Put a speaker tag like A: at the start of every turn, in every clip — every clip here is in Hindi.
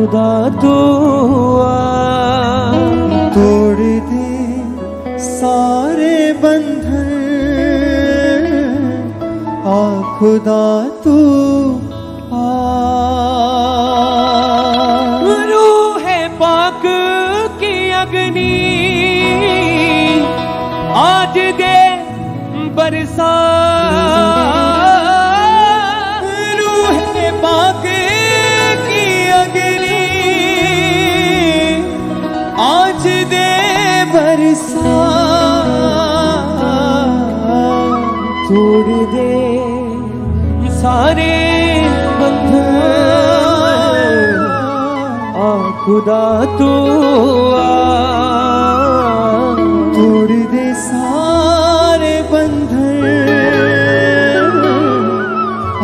A: खुदा तू
B: तोड़ दे सारे बंधन, आ खुदा तू
A: रूह पाक की अग्नि आज दे बरसा,
B: रूह पाक की अग्नि आज दे बरसा,
A: तोड़ दे सारे बंधन, आ खुदा तू
B: तोड़ दे सारे बंधन,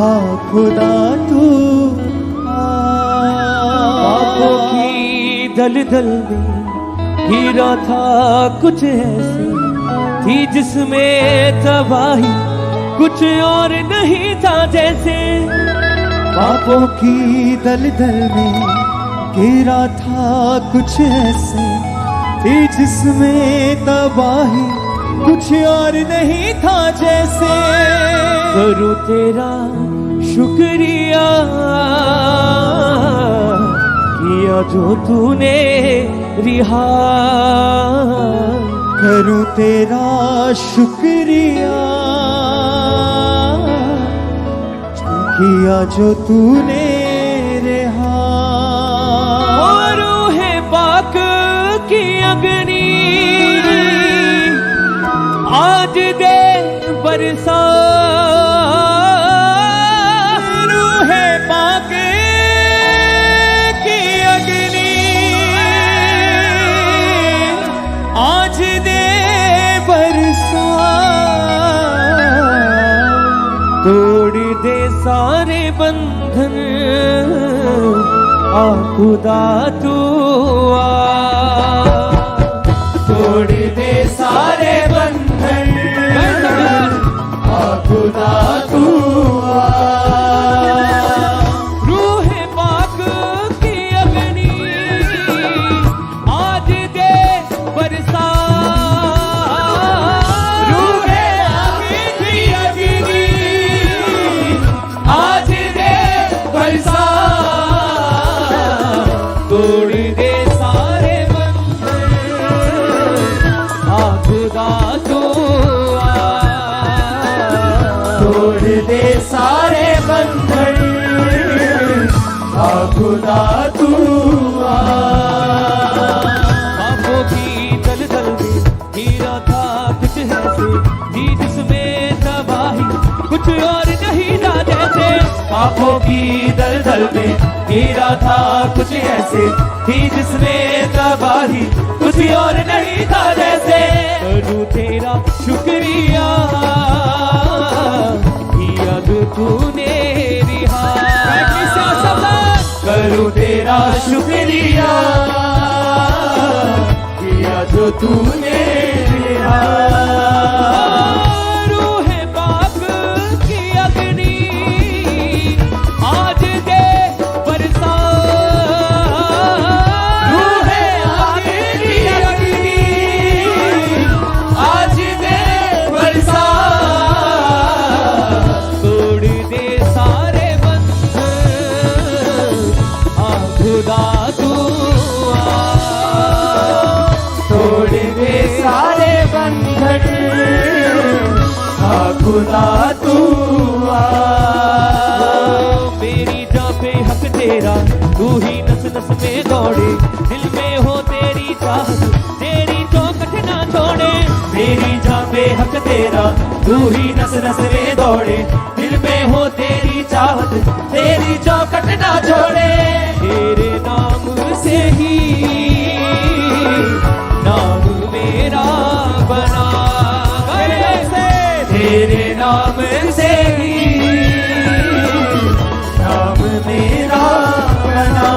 B: आ खुदा तू
A: पापों की दलदल में गिरा था कुछ ऐसे थी जिसमें तबाही, कुछ और नहीं था जैसे।
B: पापों की दलदल में गिरा था कुछ ऐसे थी जिसमें तबाही, कुछ और नहीं था जैसे।
A: करूं तेरा शुक्रिया किया जो तूने रिहा,
B: करूं तेरा शुक्रिया किया जो तूने रिहा।
A: रूह पाक की अग्नि आज दे बरसा,
B: रूह पाक की अग्नि आज दे बरसा,
A: तोड़ दे सारे बंधन, आ खुदा तू
B: तोड़ दे सारे बंधन, आ खुदा तू
A: रूह पाक की अग्नि आज दे बरसा,
B: रूह पाक की अग्नि आज दे बरसा,
A: तोड़ दे सारे बंधन, आ खुदा तू
B: तोड़ दे सारे बंधन, आ खुदा तू
A: पापों की दलदल में गिरा था कुछ ऐसे थी जिसमें तबाही, कुछ और नहीं था जैसे।
B: पापों की दलदल में गिरा था कुछ ऐसे थी जिसमें तबाही, कुछ और नहीं था जैसे।
A: करूं तेरा शुक्रिया किया जो तूने रिहा,
B: करूं तेरा शुक्रिया किया जो तूने रिहा।
A: रूह पाक की अग्नि आज दे बरसा,
B: रूह पाक की अग्नि आज दे बरसा,
A: तोड़ दे सारे बंधन, आ खुदा तू
B: तोड़ दे सारे बंधन, आ खुदा तू
A: मेरी जान पे हक तेरा, तू ही नस नस में दौड़े, दिल में हो तेरी चाहत, तेरी चौखट ना छोड़े।
B: मेरी जान पे हक तेरा, तू ही नस नस में दौड़े, दिल में हो तेरी चाहत, तेरी चौखट ना छोड़े।
A: तेरे नाम से ही नाम मेरा बना,
B: तेरे नाम से ही नाम मेरा बना।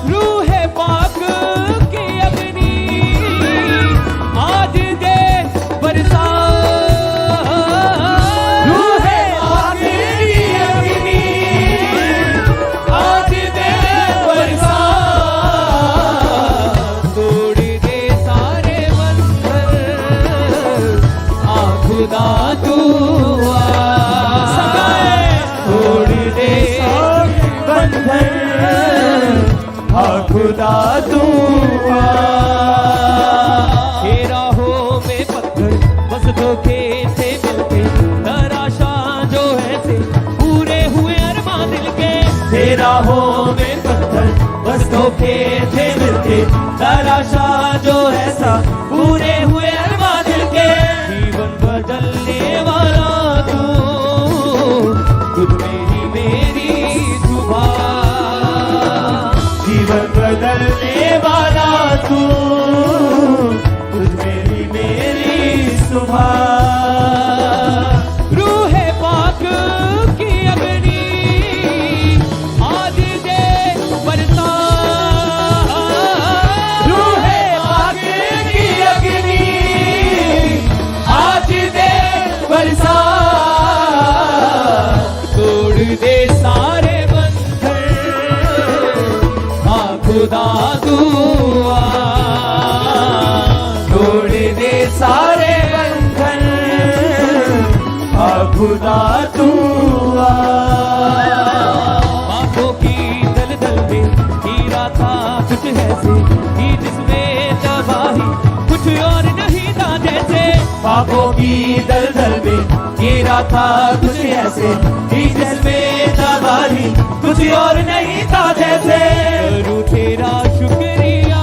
A: रूह पाक की अग्नि आज दे बरसा,
B: रूह पाक की अग्नि आज दे खुदा तू आ।
A: ये राहों में पत्थर बस धोखे से मिलते, तराशा जो ऐसे पूरे हुए अरमां दिल के।
B: ये राहों में पत्थर बस धोखे थे मिलते, तराशा जो ऐसा पूरे हुए अरमां दिल के।
A: जीवन बदलने वाला तू, तुझ में ही मेरी सुबह।
B: जीवन बदलने वाला तू, तुझ में ही मेरी सुबह।
A: रूहे पाक की अग्नि आज दे बरसा।
B: रूहे पाक की अग्नि आज दे बरसा।
A: तोड़ दे सारे बंधन, हाँ खुदा तू आ।
B: तोड़ दे सारे बंधन, आ खुदा तू आ।
A: बाहों की दलदल में हीरा था कुछ ऐसे कि जिसमें तबाही कुछ और नहीं था जैसे।
B: पापों की दलदल में गिरा था कुछ ऐसे कि जिसमें तबाही कुछ और नहीं था जैसे।
A: करूं तेरा शुक्रिया,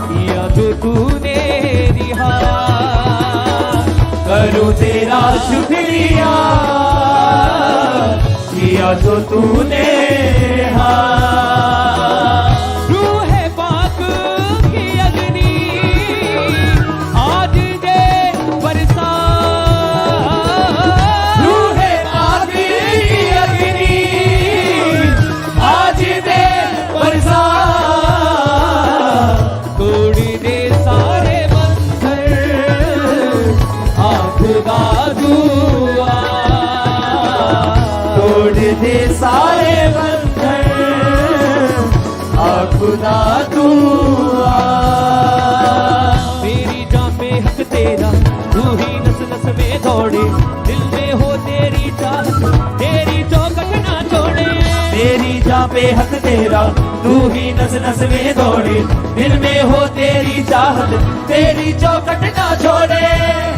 A: किया जो तूने रिहा।
B: करूं तेरा शुक्रिया, किया जो तूने
A: रूहे पाक की अग्नि आज दे बरसा।
B: रूहे पाक की अग्नि आज दे बरसा।
A: तोड़ दे सारे बंधन, आ खुदा तू आ।
B: तोड़ दे सारे बंधन, आ खुदा तू आ।
A: मेरी जान पे हक तेरा, तू ही नस नस में दौड़े, दिल में हो तेरी चाहत, तेरी चौखट ना छोड़े।
B: तेरी जान पे हक तेरा, तू ही नस नस में दौड़े, दिल में हो तेरी चाहत, तेरी चौखट ना छोड़े।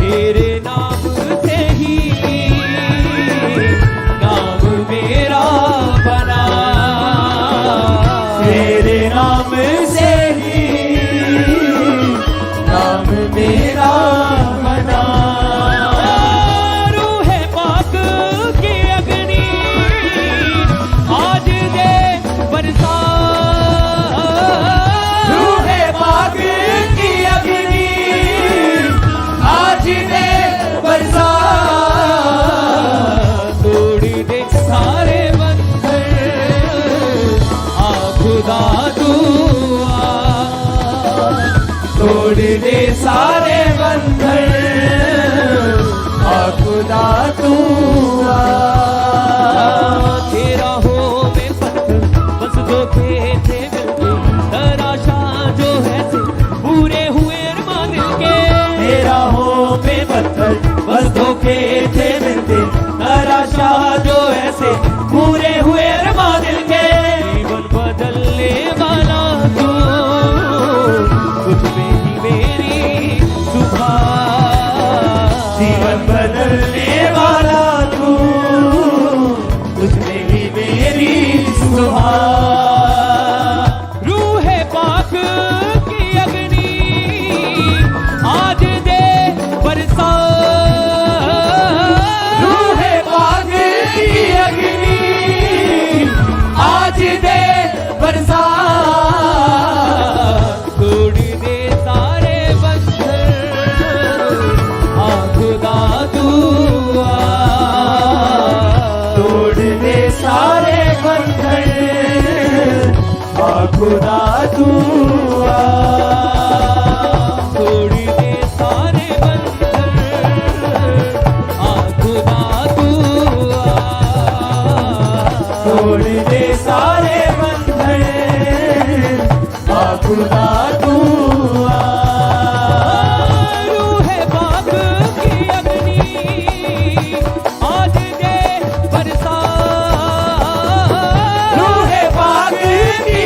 A: तेरे नाम से ही नाम मेरा बना।
B: तेरे नाम से ही नाम मेरा बना।
A: रूहे पाक की अग्नि आज दे बरसा।
B: रूहे पाक की अग्नि आज दे बरसा।
A: तोड़ दे सारे बंधन, आ खुदा तू आ।
B: तोड़ दे सारे बंधन, आ खुदा तू आ।
A: तेरा हो में पत्थर बस धोखे थे मिलते, तराशा जो ऐसे पूरे हुए अरमां दिल के।
B: तेरा हो बेपत्थर बस धोखे थे मिलते, तराशा जो ऐसे पूरे हुए अरमां दिल के।
A: जीवन बदलने वाला तू, तुझ में ही मेरी सुबह।
B: जीवन बदलने वाला तू, तुझमें ही मेरी सुबह।
A: रूहे पाक की अग्नि आज दे बरसा।
B: रूहे पाक की अग्नि आज दे बरसा।
A: तोड़ दे सारे बंधन, आ खुदा तू आ।
B: तोड़ दे सारे बंधन, आ खुदा तू आ।
A: तोड़ दे सारे बंधन, आ खुदा तू आ।
B: तोड़ दे सारे बंधन, आ खुदा तू आ।
A: रूहे पाक की अग्नि आज दे बरसा।
B: रूहे पाक की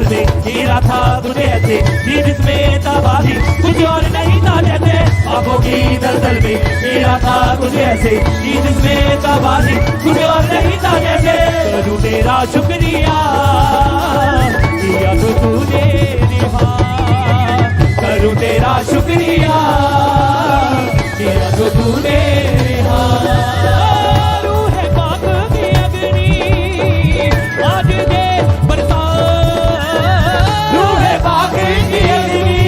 B: दलदल में हीरा था कुछ ऐसे थी जिसमें तबाही कुछ और नहीं था जैसे ख्वाबों की दलदल में हीरा था कुछ ऐसे थी जिसमें तबाही कुछ और नहीं था जैसे करूं तेरा शुक्रिया किया तो तूने निभा करूं तेरा शुक्रिया किया तो तूने निभा
A: रूह पाक की अग्नि आज दे बरसा
B: रूह पाक की अग्नि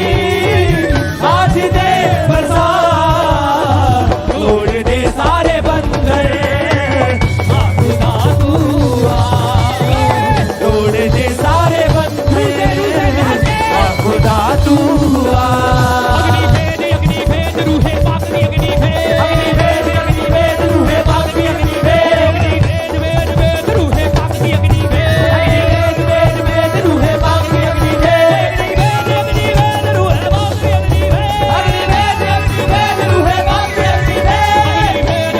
B: आज दे बरसा तोड़ दे सारे बंधन
A: खुदा तू
B: तोड़ दे सारे बंधन खुदा तू
A: अग्नि भेद रूह पाक की अग्नि भेद
B: अग्नि भेद रूह पाक की अग्नि भेद
A: वेद रूह पाक की अग्नि भेद
B: वेद रूह पाक की अग्नि भेद
A: वेद रूह पाक की अग्नि भेद
B: अग्नि भेद रूह पाक की अग्नि भेद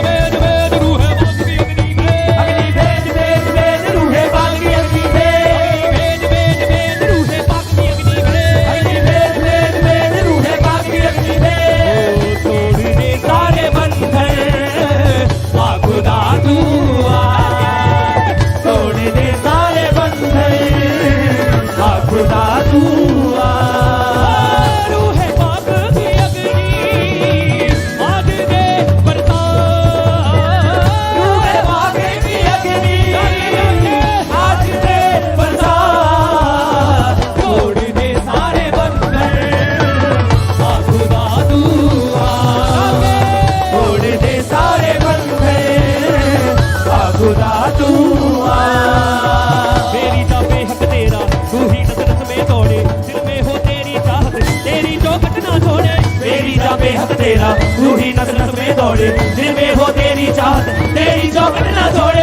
A: वेद रूह पाक की अग्नि भेद
B: अग्नि भेद रूह पाक की अग्नि भेद
A: वेद रूह पाक की अग्नि भेद
B: अग्नि भेद रूह पाक की अग्नि भेद
A: तोड़ दे
B: सारे बंधन खुदा तू तोड़ दे सारे बंधन खुदा तू
A: रूह पाक की अग्नि आज दे बरसा
B: रूह पाक की अग्नि आज दे बरसा तोड़ दे सारे बंधन खुदा तू तोड़ दे सारे बंधन खुदा तू
A: मेरी जा बेहक तेरा तू ही नस नस में दौड़े दिल में हो तेरी चाहत तेरी चौखट ना छोड़े
B: मेरी जा बेहक तेरा तू ही नस नस में दौड़े दिल में हो तेरी चाहत तेरी चौखट ना छोड़े